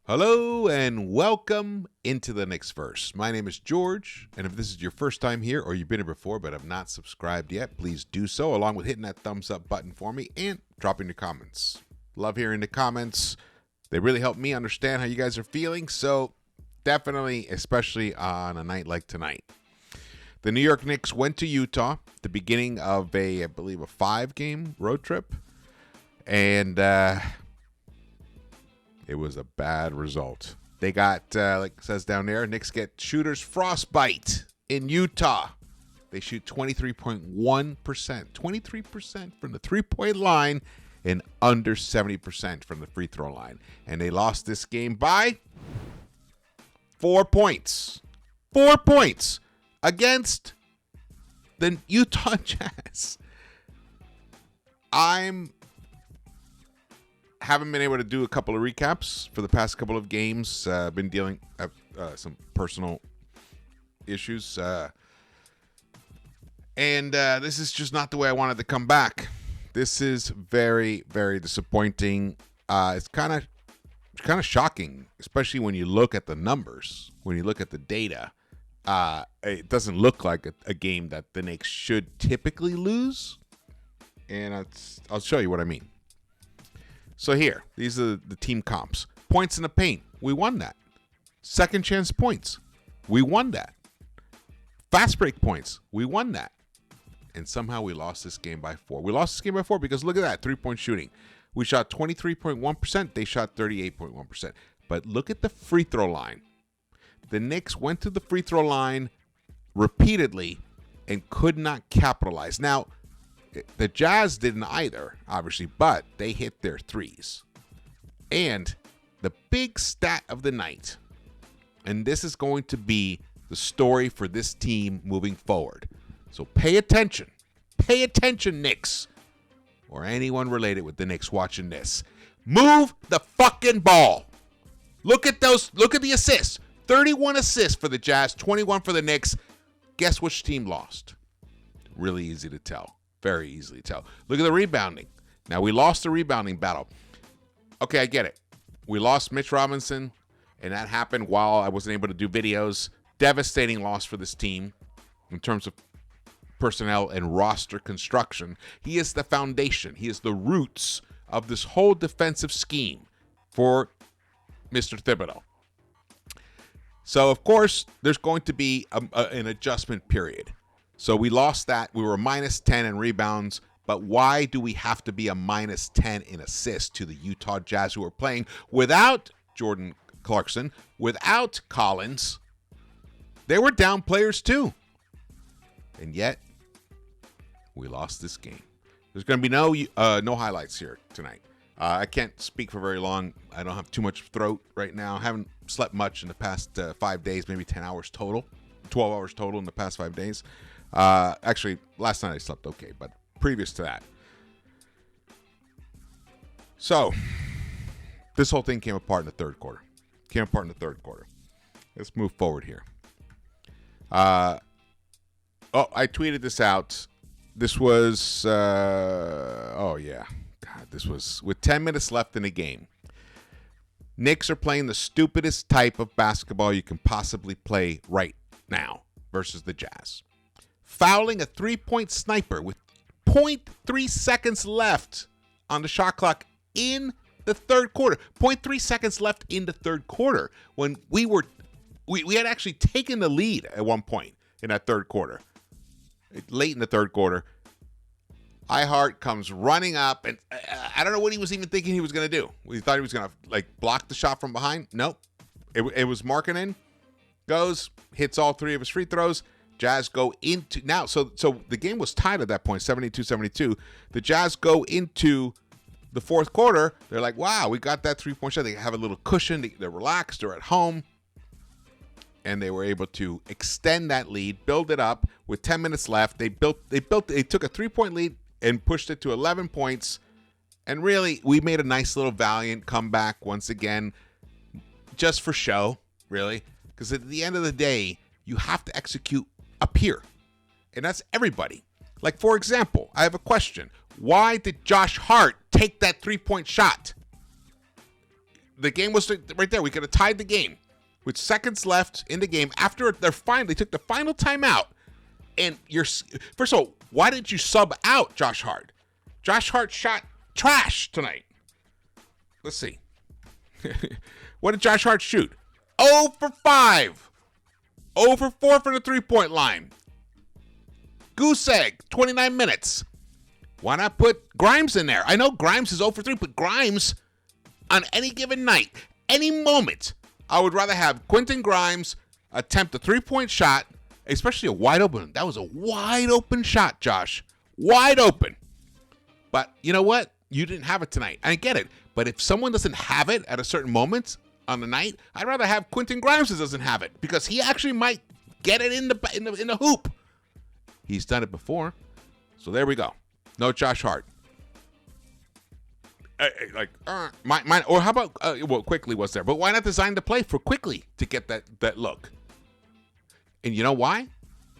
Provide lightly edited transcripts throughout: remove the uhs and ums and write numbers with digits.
Hello and welcome into the Knicks-Verse. My name is George, and if this is your first time here or you've been here before but have not subscribed yet, please do so, along with hitting that thumbs up button for me and dropping your comments. Love hearing the comments. They really help me understand how you guys are feeling, so definitely, especially on a night like tonight. The New York Knicks went to Utah at the beginning of I believe, a 5-game road trip, and it was a bad result. They got, like it says down there, Knicks get shooters frostbite in Utah. They shoot 23.1%. 23% from the three-point line and under 70% from the free throw line. And they lost this game by 4 points. 4 points against the Utah Jazz. Haven't been able to do a couple of recaps for the past couple of games. Been dealing with some personal issues. And this is just not the way I wanted to come back. This is very, very disappointing. It's kind of shocking, especially when you look at the numbers, when you look at the data. It doesn't look like a game that the Knicks should typically lose. And I'll show you what I mean. So here, these are the team comps. Points in the paint, we won that. Second chance points, we won that. Fast break points, we won that. And somehow we lost this game by 4. We lost this game by 4 because look at that, three-point shooting. We shot 23.1%, they shot 38.1%. But look at the free throw line. The Knicks went to the free throw line repeatedly and could not capitalize. Now, the Jazz didn't either, obviously, but they hit their threes. And the big stat of the night, and this is going to be the story for this team moving forward. So pay attention. Pay attention, Knicks, or anyone related with the Knicks watching this. Move the fucking ball. Look at those. Look at the assists. 31 assists for the Jazz, 21 for the Knicks. Guess which team lost? Really easy to tell. Very easily tell. Look at the rebounding. Now, we lost the rebounding battle. Okay, I get it. We lost Mitch Robinson, and that happened while I wasn't able to do videos. Devastating loss for this team in terms of personnel and roster construction. He is the foundation. He is the roots of this whole defensive scheme for Mr. Thibodeau. So, of course, there's going to be an adjustment period. So we lost that. We were minus 10 in rebounds. But why do we have to be a minus 10 in assists to the Utah Jazz, who are playing without Jordan Clarkson, without Collins? They were down players too. And yet, we lost this game. There's going to be no highlights here tonight. I can't speak for very long. I don't have too much throat right now. I haven't slept much in the past 5 days, maybe 10 hours total, 12 hours total in the past 5 days. Actually, last night I slept okay, but previous to that. So, this whole thing came apart in the third quarter. Let's move forward here. I tweeted this out. This was, this was with 10 minutes left in the game. Knicks are playing the stupidest type of basketball you can possibly play right now versus the Jazz. Fouling a three-point sniper with 0.3 seconds left on the shot clock in the third quarter. 0.3 seconds left in the third quarter when we had actually taken the lead at one point in that third quarter. Late in the third quarter, Ihart comes running up, and I don't know what he was even thinking he was going to do. We thought he was going to block the shot from behind. Nope. It was Markkanen. Goes, hits all 3 of his free throws. Jazz go into now. So the game was tied at that point, 72-72. The Jazz go into the fourth quarter. They're like, wow, we got that 3-point shot. They have a little cushion. They're relaxed. They're at home. And they were able to extend that lead, build it up with 10 minutes left. They took a 3-point lead and pushed it to 11 points. And really, we made a nice little valiant comeback once again, just for show, really. Because at the end of the day, you have to execute up here. And that's everybody. Like, for example, I have a question. Why did Josh Hart take that 3-point shot? the game was right there. We could have tied the game with seconds left in the game after they took the final timeout. And first of all, why did you sub out Josh Hart? Josh Hart shot trash tonight. Let's see. What did Josh Hart shoot? 0 for 5. 0 for 4 from the three-point line. Goose egg, 29 minutes. Why not put Grimes in there? I know Grimes is 0 for 3, but Grimes, on any given night, any moment, I would rather have Quentin Grimes attempt a three-point shot, especially a wide open. That was a wide open shot, Josh. Wide open. But you know what? You didn't have it tonight. I get it. But if someone doesn't have it at a certain moment on the night, I'd rather have Quentin Grimes that doesn't have it because he actually might get it in the hoop. He's done it before. So there we go. No Josh Hart. Or how about Quickly was there? But why not design the play for Quickly to get that look? And you know why?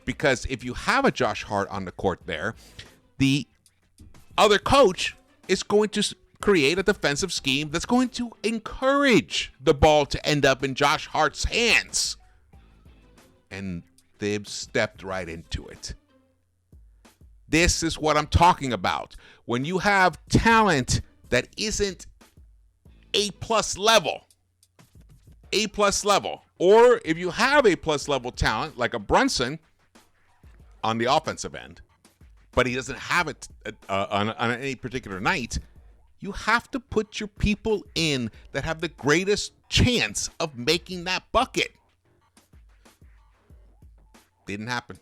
Because if you have a Josh Hart on the court there, the other coach is going to create a defensive scheme that's going to encourage the ball to end up in Josh Hart's hands. And they've stepped right into it. This is what I'm talking about. When you have talent that isn't A+ level, or if you have A+ level talent like a Brunson on the offensive end, but he doesn't have it on any particular night, you have to put your people in that have the greatest chance of making that bucket. Didn't happen.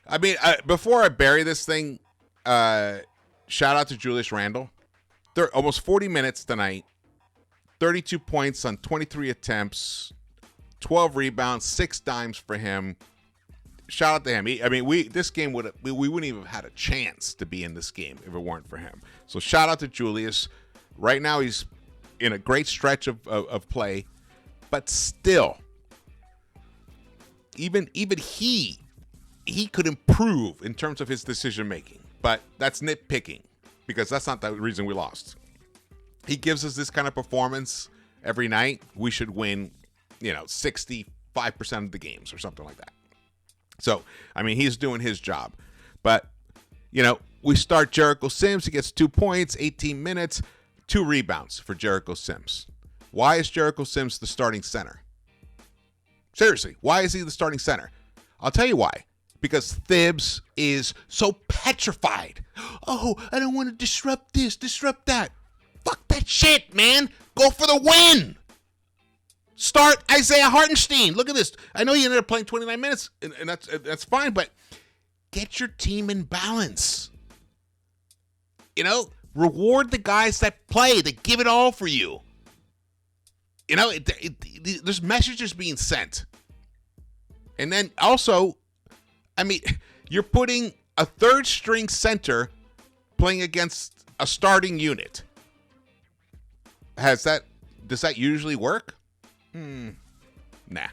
I mean, before I bury this thing, shout out to Julius Randle. They're almost 40 minutes tonight. 32 points on 23 attempts, 12 rebounds, 6 dimes for him. Shout out to him. This game we wouldn't even have had a chance to be in this game if it weren't for him. So shout out to Julius. Right now he's in a great stretch of play, but still, even he could improve in terms of his decision making. But that's nitpicking because that's not the reason we lost. He gives us this kind of performance every night. We should win, 65% of the games or something like that. So, he's doing his job. But, we start Jericho Sims. He gets 2 points, 18 minutes, 2 rebounds for Jericho Sims. Why is Jericho Sims the starting center? Seriously, why is he the starting center? I'll tell you why. Because Thibs is so petrified. Oh, I don't want to disrupt this, disrupt that. Fuck that shit, man. Go for the win. Start Isaiah Hartenstein. Look at this. I know you ended up playing 29 minutes, and that's fine, but get your team in balance. Reward the guys that play, that give it all for you. There's messages being sent. And then also, you're putting a third-string center playing against a starting unit. Does that usually work? Nah.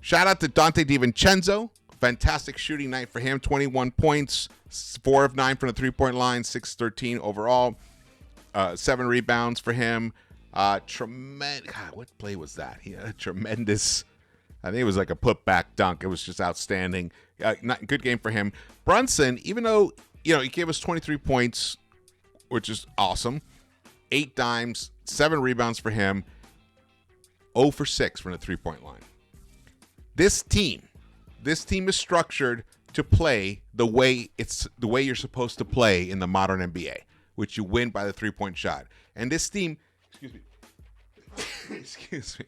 Shout out to Donte DiVincenzo. Fantastic shooting night for him. 21 points, 4 of 9 from the three-point line, 6-13 overall. 7 rebounds for him. Tremendous. God, what play was that? He had a tremendous. I think it was like a putback dunk. It was just outstanding. Good game for him. Brunson, even though he gave us 23 points, which is awesome. 8 dimes, 7 rebounds for him. 0 for 6 from the three-point line. This team is structured to play the way you're supposed to play in the modern NBA, which you win by the three-point shot. And this team, excuse me.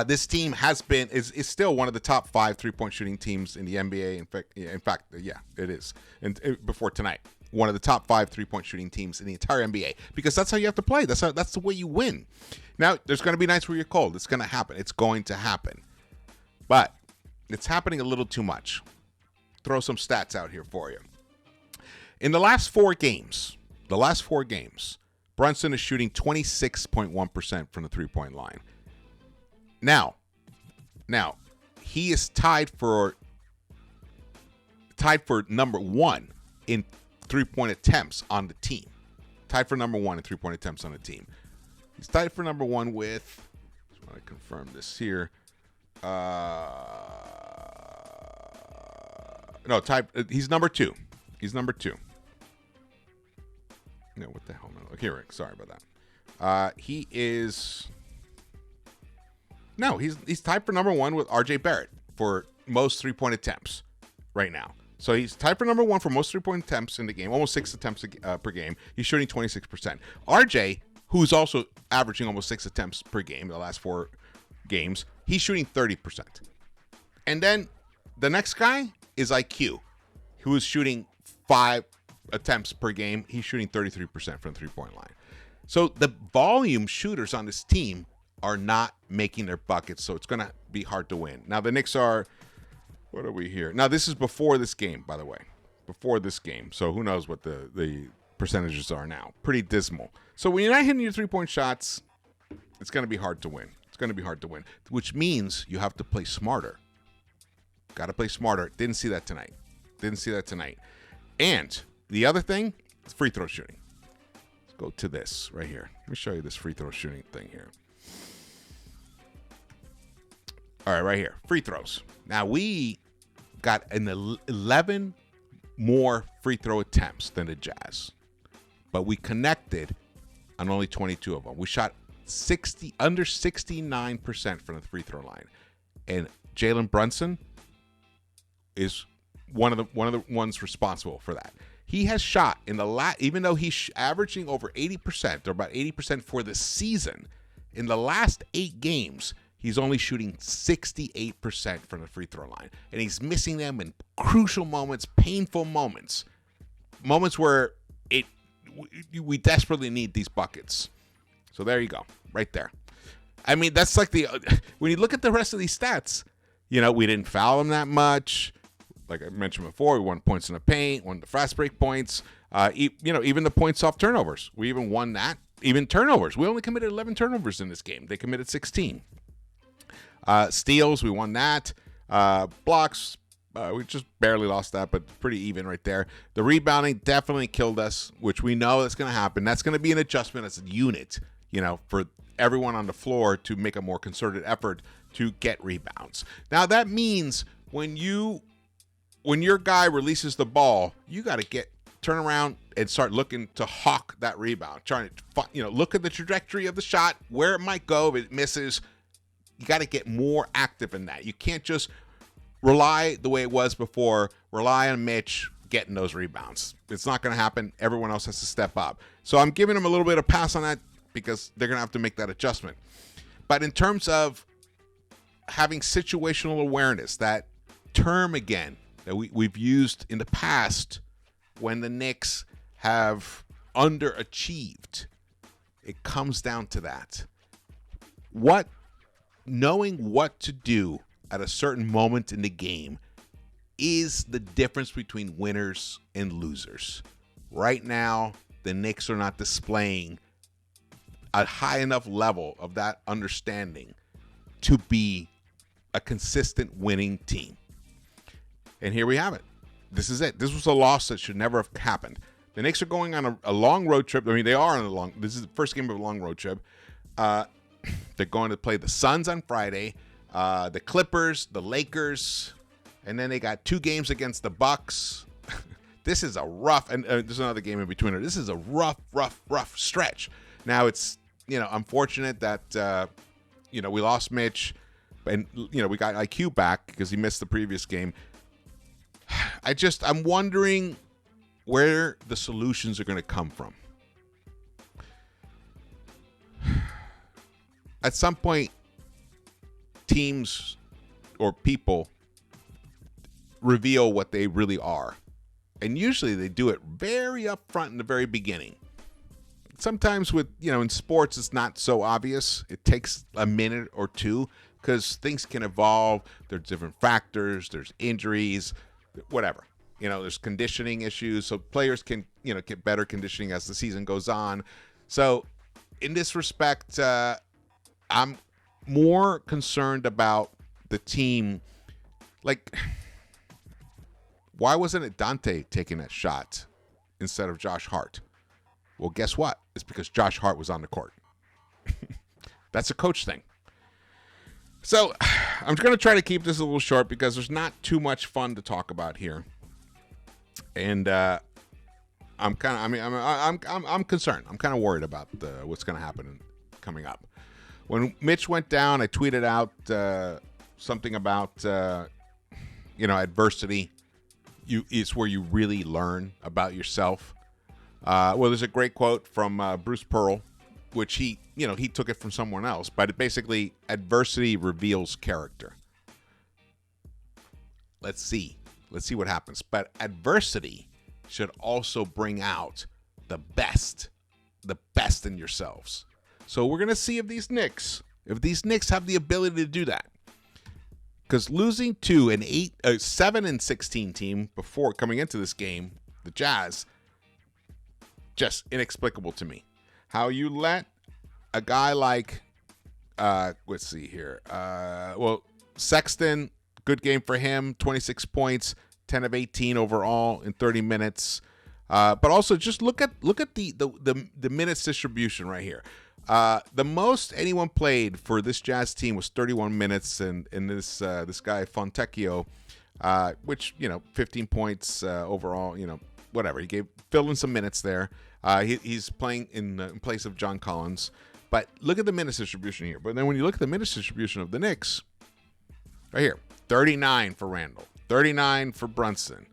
This team is still one of the top 5 three-point shooting teams in the NBA. In fact, it is. And before tonight, one of the top 5 three-point shooting teams in the entire NBA, because that's how you have to play. That's the way you win. Now, there's going to be nights where you're cold. It's going to happen. It's going to happen. But it's happening a little too much. Throw some stats out here for you. In the last 4 games, Brunson is shooting 26.1% from the three-point line. Now, he is tied for number 1 in three-point attempts on the team. Tied for number 1 in three-point attempts on the team. He's tied for number 1 with, just want to confirm this here. No, he's number 2. He's number 2. No, what the hell? No, here, Rick. Sorry about that. He is. No, he's tied for number 1 with R.J. Barrett for most three-point attempts right now. So he's tied for number 1 for most three-point attempts in the game, almost 6 attempts per game. He's shooting 26%. R.J., who's also averaging almost 6 attempts per game the last 4 games, he's shooting 30%. And then the next guy is IQ, who is shooting 5 attempts per game. He's shooting 33% from the three-point line. So the volume shooters on this team are not making their buckets, so it's going to be hard to win. Now, the Knicks are, what are we here? Now, this is before this game, by the way. Before this game. So who knows what the percentages are now. Pretty dismal. So when you're not hitting your three-point shots, it's going to be hard to win. It's going to be hard to win, which means you have to play smarter. Got to play smarter. Didn't see that tonight. And the other thing is free throw shooting. Let's go to this right here. Let me show you this free throw shooting thing here. All right, right here. Free throws. Now, we got 11 more free throw attempts than the Jazz, but we connected on only 22 of them. We shot under 69% from the free throw line, and Jalen Brunson is one of the ones responsible for that. He has shot in the even though he's averaging over 80% or about 80% for the season, in the last 8 games, he's only shooting 68% from the free throw line. And he's missing them in crucial moments, painful moments where we desperately need these buckets. So there you go, right there. I mean, that's like when you look at the rest of these stats, we didn't foul him that much. Like I mentioned before, we won points in the paint, won the fast break points, even the points off turnovers. We even won that. Even turnovers. We only committed 11 turnovers in this game. They committed 16. Steals, we won that. Blocks, we just barely lost that, but pretty even right there. The rebounding definitely killed us, which we know that's going to happen. That's going to be an adjustment as a unit, for everyone on the floor to make a more concerted effort to get rebounds. Now, that means when your guy releases the ball, you got to turn around and start looking to hawk that rebound, trying to, look at the trajectory of the shot, where it might go if it misses. You got to get more active in that. You can't just rely the way it was before, rely on Mitch getting those rebounds. It's not going to happen. Everyone else has to step up. So I'm giving them a little bit of pass on that because they're going to have to make that adjustment. But in terms of having situational awareness, that term again that we've used in the past when the Knicks have underachieved, it comes down to that. Knowing what to do at a certain moment in the game is the difference between winners and losers. Right now, the Knicks are not displaying a high enough level of that understanding to be a consistent winning team. And here we have it. This is it. This was a loss that should never have happened. The Knicks are going on a long road trip. I mean, they are on this is the first game of a long road trip. They're going to play the Suns on Friday, the Clippers, the Lakers, and then they got 2 games against the Bucks. This is a rough, and there's another game in between. This is a rough stretch. Now it's, unfortunate that, we lost Mitch, and, we got IQ back because he missed the previous game. I'm wondering where the solutions are going to come from. At some point, teams or people reveal what they really are. And usually they do it very upfront in the very beginning. Sometimes in sports, it's not so obvious. It takes a minute or two because things can evolve. There's different factors. There's injuries, whatever. There's conditioning issues. So players can, get better conditioning as the season goes on. So in this respect, I'm more concerned about the team. Like, why wasn't it Donte taking that shot instead of Josh Hart? Well, guess what? It's because Josh Hart was on the court. That's a coach thing. So I'm going to try to keep this a little short because there's not too much fun to talk about here. And I'm concerned. I'm kind of worried about what's going to happen coming up. When Mitch went down, I tweeted out something about adversity. It's where you really learn about yourself. Well, there's a great quote from Bruce Pearl, which he took it from someone else, but it basically, adversity reveals character. Let's see what happens. But adversity should also bring out the best in yourselves. So we're going to see if these Knicks have the ability to do that. Because losing to an 7-16 team before coming into this game, the Jazz, just inexplicable to me. How you let a guy like, let's see here. Sexton, good game for him, 26 points, 10 of 18 overall in 30 minutes. But also just look at the minutes distribution right here. The most anyone played for this Jazz team was 31 minutes, and this guy Fontecchio, which 15 points overall, whatever. He filled in some minutes there. He's playing in place of John Collins. But look at the minutes distribution here. But then when you look at the minutes distribution of the Knicks, right here, 39 for Randall, 39 for Brunson.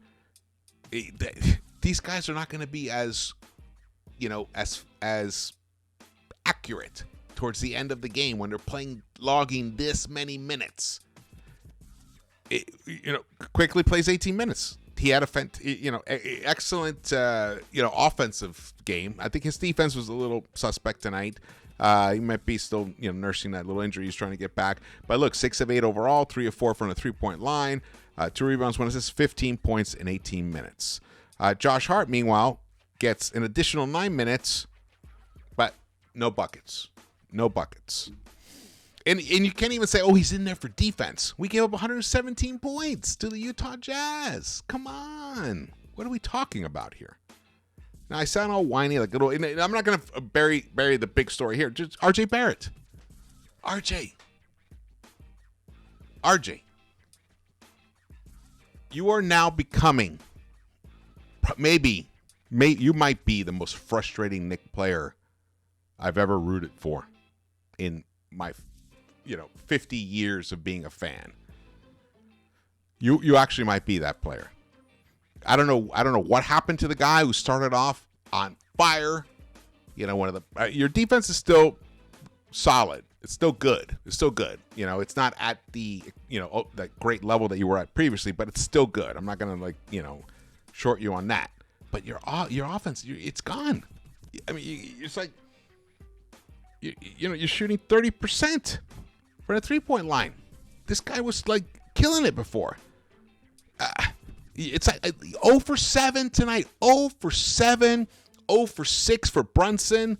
These guys are not going to be as accurate towards the end of the game when they're logging this many minutes. Quickly plays 18 minutes. He had excellent offensive game. I think his defense was a little suspect tonight. He might be still nursing that little injury he's trying to get back. But look, 6 of 8 overall, 3 of 4 from the 3-point line, 2 rebounds, 1 assist, 15 points in 18 minutes. Josh Hart, meanwhile, gets an additional 9 minutes, but no buckets. No buckets. And you can't even say, oh, he's in there for defense. We gave up 117 points to the Utah Jazz. Come on. What are we talking about here? Now, I sound all whiny, like little. And I'm not going to bury the big story here. Just RJ Barrett. RJ. You are now becoming, you might be the most frustrating Knick player I've ever rooted for in my 50 years of being a fan. You actually might be that player. I don't know what happened to the guy who started off on fire. One of the your defense is still solid. It's still good. It's not at the that great level that you were at previously, but it's still good. I'm not gonna short you on that. But your offense, it's gone. I mean, it's like you're shooting 30% for a 3-point line. This guy was killing it before. It's 0 for 7 tonight. 0 for 7. 0 for 6 for Brunson.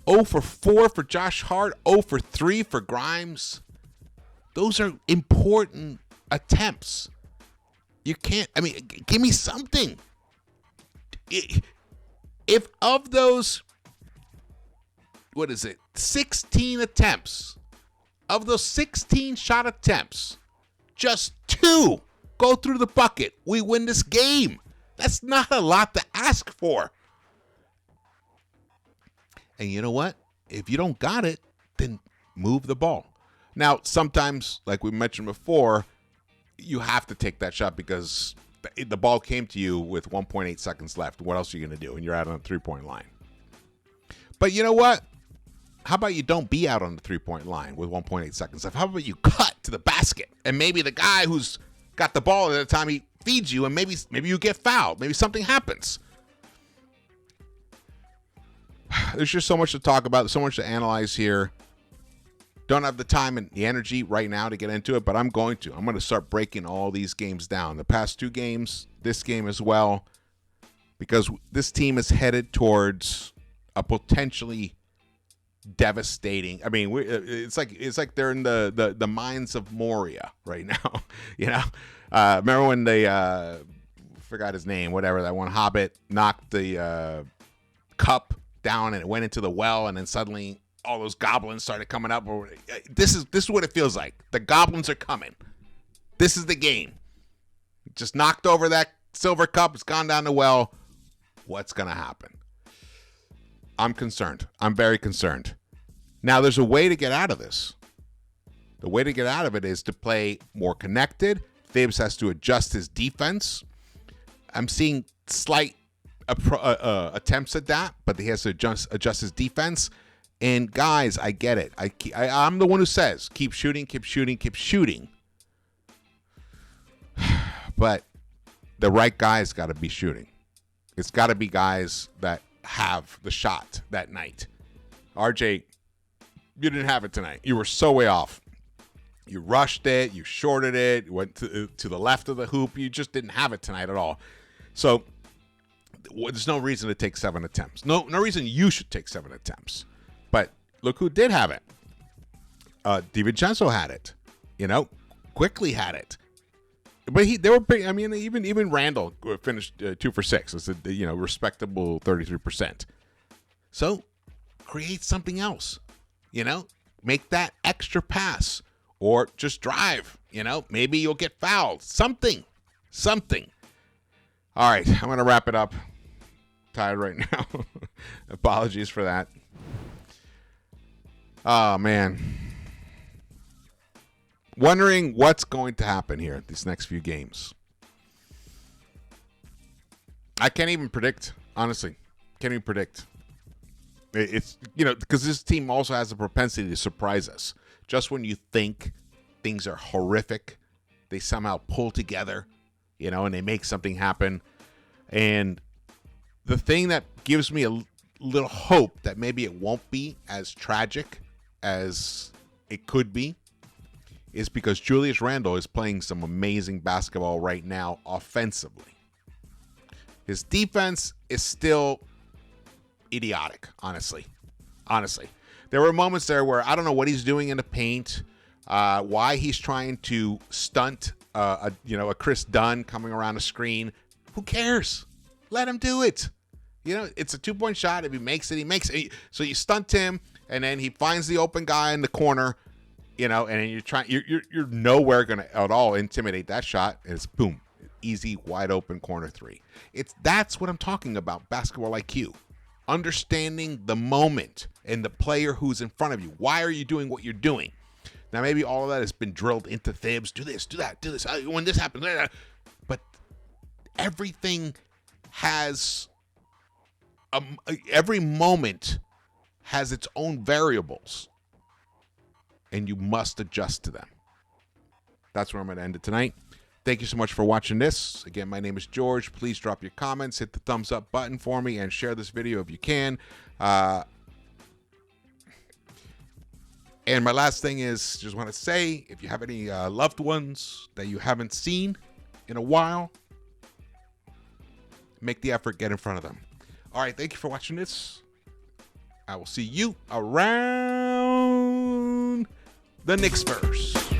0 for 4 for Josh Hart. 0 for 3 for Grimes. Those are important attempts. You can't. I mean, give me something. If of those, 16 attempts, of those 16 shot attempts, just 2 go through the bucket, we win this game. That's not a lot to ask for. And you know what? If you don't got it, then move the ball. Now, sometimes, like we mentioned before, you have to take that shot because the ball came to you with 1.8 seconds left. What else are you going to do? And you're out on the 3-point line. But you know what? How about you don't be out on the 3-point line with 1.8 seconds left? How about you cut to the basket? And maybe the guy who's got the ball at the time he feeds you, and maybe you get fouled. Maybe something happens. There's just so much to talk about, so much to analyze here. Don't have the time and the energy right now to get into it, but I'm going to. I'm going to start breaking all these games down. The past 2 games, this game as well, because this team is headed towards a potentially devastating. I mean, it's like they're in the mines of Moria right now. Remember when they forgot his name, whatever, that one Hobbit knocked the cup down and it went into the well, and then suddenly all those goblins started coming up. This is what it feels like. The goblins are coming. This is the game. Just knocked over that silver cup. It's gone down the well. What's going to happen? I'm concerned. I'm very concerned. Now, there's a way to get out of this. The way to get out of it is to play more connected. Thibs has to adjust his defense. I'm seeing slight attempts at that, but he has to adjust his defense. And guys, I get it. I'm the one who says, keep shooting, keep shooting, keep shooting. But the right guys got to be shooting. It's got to be guys that have the shot that night. RJ, you didn't have it tonight. You were so way off. You rushed it. You shorted it. You went to the left of the hoop. You just didn't have it tonight at all. So there's no reason to take 7 attempts. No reason you should take 7 attempts. But look who did have it. Divincenzo had it. Quickly had it. But they were big. I mean, even Randall finished 2 for 6. It's a respectable 33%. So create something else. Make that extra pass or just drive. Maybe you'll get fouled. Something. All right, I'm gonna wrap it up. Tired right now. Apologies for that. Oh man. Wondering what's going to happen here these next few games. I can't even predict, honestly. Can't even predict. It's, because this team also has a propensity to surprise us. Just when you think things are horrific, they somehow pull together, and they make something happen. And the thing that gives me a little hope that maybe it won't be as tragic as it could be is because Julius Randle is playing some amazing basketball right now offensively. His defense is still idiotic, honestly. There were moments there where I don't know what he's doing in the paint, why he's trying to stunt a Chris Dunn coming around the screen. Who cares? Let him do it. It's a 2-point shot. If he makes it, he makes it. So you stunt him, and then he finds the open guy in the corner, and then you're nowhere going to at all intimidate that shot. And it's boom, easy, wide open corner 3. That's what I'm talking about, basketball IQ. Understanding the moment and the player who's in front of you. Why are you doing what you're doing? Now, maybe all of that has been drilled into Thibs. Do this, do that, do this. When this happens, but everything has every moment has its own variables, and you must adjust to them. That's where I'm going to end it tonight. Thank you so much for watching this. Again, my name is George. Please drop your comments, hit the thumbs up button for me, and share this video if you can. And my last thing is, just want to say, if you have any loved ones that you haven't seen in a while, make the effort, get in front of them. All right, thank you for watching this. I will see you around the Knicks-Verse.